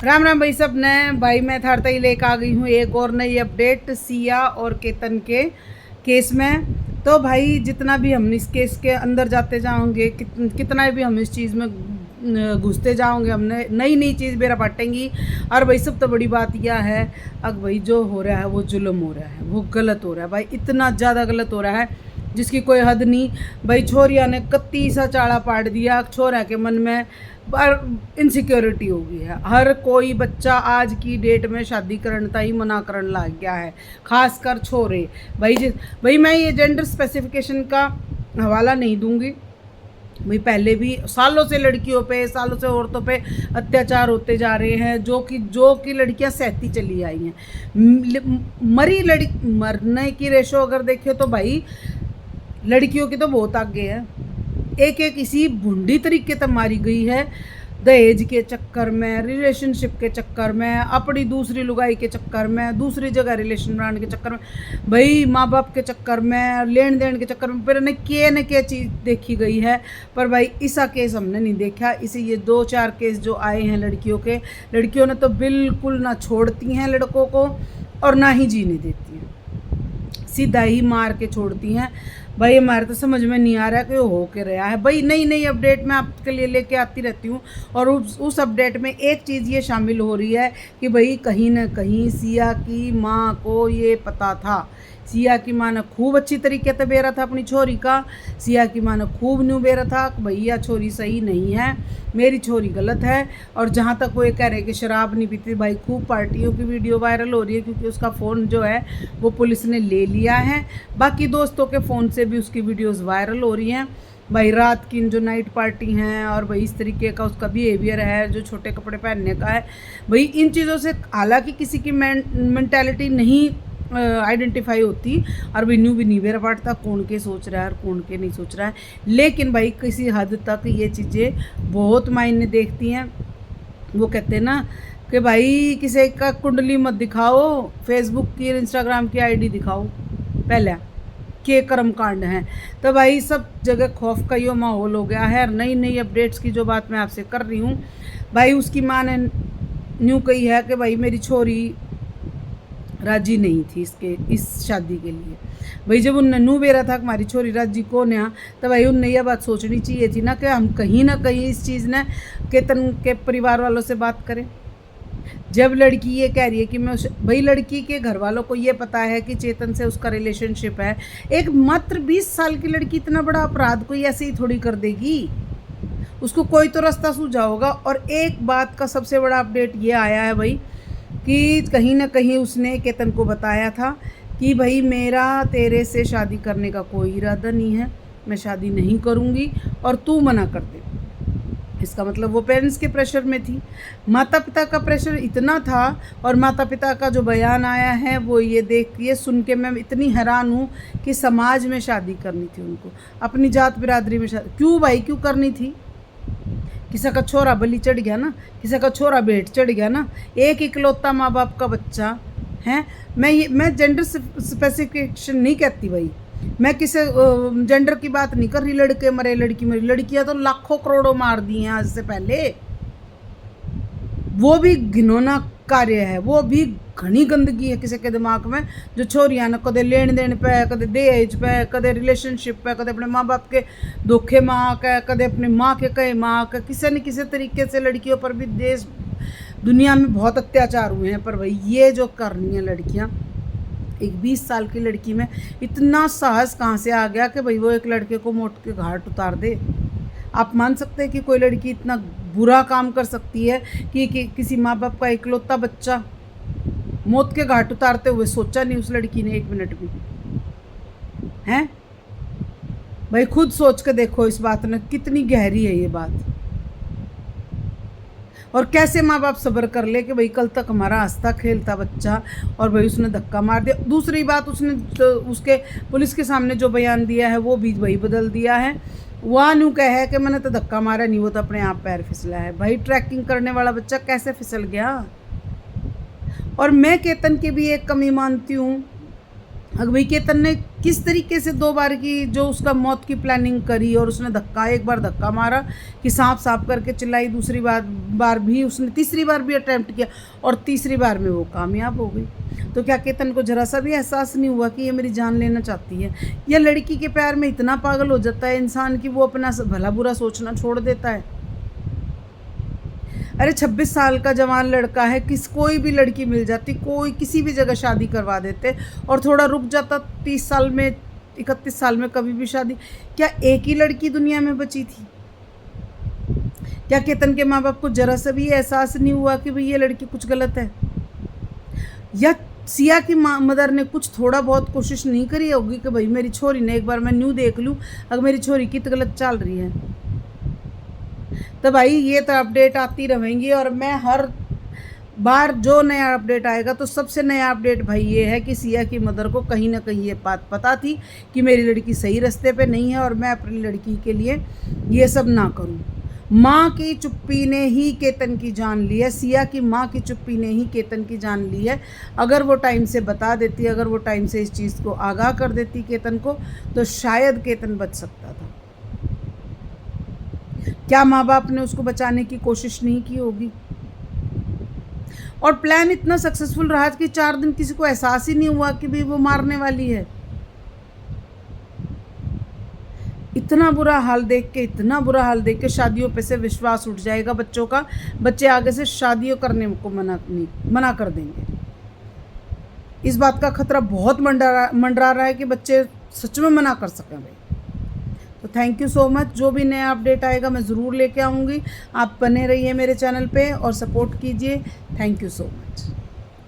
राम राम भाई सब ने भाई मैं थारता ही लेकर आ गई हूँ एक और नई अपडेट सिया और केतन के केस में। तो भाई जितना भी हम इस केस के अंदर जाते जाओगे कितना भी हम इस चीज़ में घुसते जाओगे हमने नई नई चीज़ बेरा पाटेंगी। और भाई सब तो बड़ी बात यह है अब भाई जो हो रहा है वो जुल्म हो रहा है, वो गलत हो रहा है भाई, इतना ज़्यादा गलत हो रहा है जिसकी कोई हद नहीं। भाई छोरिया ने कत्ती सा चाड़ा पाट दिया, छोरा के मन में इनसिक्योरिटी हो गई है। हर कोई बच्चा आज की डेट में शादी करने ही मना करने लग गया है, खासकर छोरे। भाई मैं ये जेंडर स्पेसिफिकेशन का हवाला नहीं दूंगी। भाई पहले भी सालों से लड़कियों पे, सालों से औरतों पे अत्याचार होते जा रहे हैं जो कि लड़कियां सहती चली आई हैं। मरने की रेशो अगर देखें तो भाई लड़कियों की तो बहुत आगे है। एक एक इसी भुंडी तरीके तक मारी गई है, दहेज के चक्कर में, रिलेशनशिप के चक्कर में, अपनी दूसरी लुगाई के चक्कर में, दूसरी जगह रिलेशन बनाने के चक्कर में, भाई माँ बाप के चक्कर में, लेन देन के चक्कर में, फिर न क्या चीज़ देखी गई है। पर भाई ऐसा केस हमने नहीं देखा। इसे ये 2-4 केस जो आए हैं लड़कियों के, लड़कियों ने तो बिल्कुल ना छोड़ती हैं लड़कों को और ना ही जीने देती हैं, सीधा ही मार के छोड़ती हैं। भाई हमारे तो समझ में नहीं आ रहा है कि हो के रहा है। भाई नई नई अपडेट मैं आपके लिए लेके आती रहती हूँ और उस अपडेट में एक चीज़ ये शामिल हो रही है कि भाई कहीं ना कहीं सिया की माँ को ये पता था। सिया की माँ ने खूब अच्छी तरीके से बेरा था अपनी छोरी का, सिया की माँ ने खूब न्यू बेरा था कि भैया छोरी सही नहीं है, मेरी छोरी गलत है। और जहाँ तक वो ये कह रहे कि शराब नहीं पीती, भाई खूब पार्टियों की वीडियो वायरल हो रही है क्योंकि उसका फ़ोन जो है वो पुलिस ने ले लिया है। बाकी दोस्तों के फ़ोन से भी उसकी वीडियोज़ वायरल हो रही हैं। भाई रात की जो नाइट पार्टी हैं और भाई इस तरीके का उसका बिहेवियर है जो छोटे कपड़े पहनने का है। भाई इन चीज़ों से हालांकि किसी की मेंटालिटी नहीं आइडेंटिफाई होती और भाई न्यू भी नहीं बेरा पाटता कौन के सोच रहा है और कौन के नहीं सोच रहा है। लेकिन भाई किसी हद तक ये चीज़ें बहुत मायने देखती हैं। वो कहते हैं ना कि भाई किसी का कुंडली मत दिखाओ, फेसबुक की इंस्टाग्राम की आईडी दिखाओ पहले के कर्म कांड हैं। तो भाई सब जगह खौफ का ये माहौल हो गया है। नई नई अपडेट्स की जो बात मैं आपसे कर रही हूँ, भाई उसकी माँ ने न्यू कही है कि भाई मेरी छोरी राजी नहीं थी इस शादी के लिए। भाई जब उनने नू बेरा था कि हमारी छोरी राजी कौन है, तो भाई उनने यह बात सोचनी चाहिए थी ना कि हम कहीं ना कहीं इस चीज़ ने केतन के परिवार वालों से बात करें। जब लड़की ये कह रही है कि मैं भाई लड़की के घर वालों को ये पता है कि चेतन से उसका रिलेशनशिप है। एक मात्र 20 साल की लड़की इतना बड़ा अपराध कोई ऐसे ही थोड़ी कर देगी, उसको कोई तो रास्ता सूझा होगा। और एक बात का सबसे बड़ा अपडेट ये आया है भाई कि कहीं ना कहीं उसने केतन को बताया था कि भाई मेरा तेरे से शादी करने का कोई इरादा नहीं है, मैं शादी नहीं करूँगी और तू मना कर दे। इसका मतलब वो पेरेंट्स के प्रेशर में थी, माता पिता का प्रेशर इतना था। और माता पिता का जो बयान आया है वो ये सुन के मैं इतनी हैरान हूँ कि समाज में शादी करनी थी उनको, अपनी जात बिरादरी में शादी क्यों भाई क्यों करनी थी। किसी का छोरा बलि चढ़ गया ना, किसी का छोरा भेंट चढ़ गया ना, एक इकलौता माँ बाप का बच्चा है। मैं जेंडर स्पेसिफिकेशन नहीं कहती भाई, मैं किसी जेंडर की बात नहीं कर रही। लड़के मरे लड़की मरी, लड़कियां तो लाखों करोड़ों मार दी हैं आज से पहले। वो भी घिनौना कार्य है, वो भी घनी गंदगी है किसी के दिमाग में। जो छोरियां ने कदे लेन देन पे, कदे दहेज पे, कदे रिलेशनशिप पे, कदे अपने माँ बाप के धोखे माँ के, कदे अपने माँ के कहे माँ के, किसी न किसी तरीके से लड़कियों पर भी देश दुनिया में बहुत अत्याचार हुए हैं। पर भाई ये जो करनी है लड़कियाँ, एक 20 साल की लड़की में इतना साहस कहाँ से आ गया कि भाई वो एक लड़के को मौत के घाट उतार दे। आप मान सकते हैं कि कोई लड़की इतना बुरा काम कर सकती है कि किसी माँ बाप का इकलौता बच्चा मौत के घाट उतारते हुए सोचा नहीं उस लड़की ने एक मिनट भी, हैं। भाई खुद सोच के देखो इस बात में कितनी गहरी है ये बात, और कैसे माँ बाप सब्र कर ले कि भाई कल तक हमारा हंसता खेलता बच्चा और भाई उसने धक्का मार दिया। दूसरी बात उसने तो उसके पुलिस के सामने जो बयान दिया है वो भी भाई बदल दिया है। वहाँ न्यू कह है कि मैंने तो धक्का मारा नहीं, वो तो अपने आप पैर फिसला है। भाई ट्रैकिंग करने वाला बच्चा कैसे फिसल गया। और मैं केतन की भी एक कमी मानती हूँ अगबई केतन ने किस तरीके से 2 बार की जो उसका मौत की प्लानिंग करी, और उसने एक बार धक्का मारा कि सांप सांप करके चिल्लाई, दूसरी बार भी उसने, तीसरी बार भी अटेम्प्ट किया और तीसरी बार में वो कामयाब हो गई। तो क्या केतन को जरा सा भी एहसास नहीं हुआ कि ये मेरी जान लेना चाहती है? या लड़की के प्यार में इतना पागल हो जाता है इंसान कि वो अपना भला बुरा सोचना छोड़ देता है? अरे 26 साल का जवान लड़का है, कोई भी लड़की मिल जाती, कोई किसी भी जगह शादी करवा देते, और थोड़ा रुक जाता 30 साल में, 31 साल में कभी भी शादी। क्या एक ही लड़की दुनिया में बची थी? क्या केतन के माँ बाप को जरा सा भी एहसास नहीं हुआ कि भाई ये लड़की कुछ गलत है? या सिया की मदर ने कुछ थोड़ा बहुत कोशिश नहीं करी होगी कि भाई मेरी छोरी ने एक बार मैं न्यू देख लूँ, अगर मेरी छोरी की तो गलत चल रही है? तो भाई ये तो अपडेट आती रहेंगी, और मैं हर बार जो नया अपडेट आएगा तो सबसे नया अपडेट भाई ये है कि सिया की मदर को कहीं ना कहीं ये बात पता थी कि मेरी लड़की सही रास्ते पे नहीं है, और मैं अपनी लड़की के लिए ये सब ना करूं। माँ की चुप्पी ने ही केतन की जान ली है, सिया की माँ की चुप्पी ने ही केतन की जान ली है। अगर वो टाइम से बता देती, अगर वो टाइम से इस चीज़ को आगाह कर देती केतन को, तो शायद केतन बच सकता था। क्या माँ बाप ने उसको बचाने की कोशिश नहीं की होगी? और प्लान इतना सक्सेसफुल रहा कि 4 दिन किसी को एहसास ही नहीं हुआ कि भी वो मारने वाली है। इतना बुरा हाल देख के शादियों पे से विश्वास उठ जाएगा बच्चों का। बच्चे आगे से शादियों करने को मना कर देंगे। इस बात का खतरा बहुत मंडरा रहा है कि बच्चे सच में मना कर सकें भाई। तो थैंक यू सो मच। जो भी नया अपडेट आएगा मैं ज़रूर लेके आऊँगी। आप बने रहिए मेरे चैनल पे और सपोर्ट कीजिए। Thank you so much.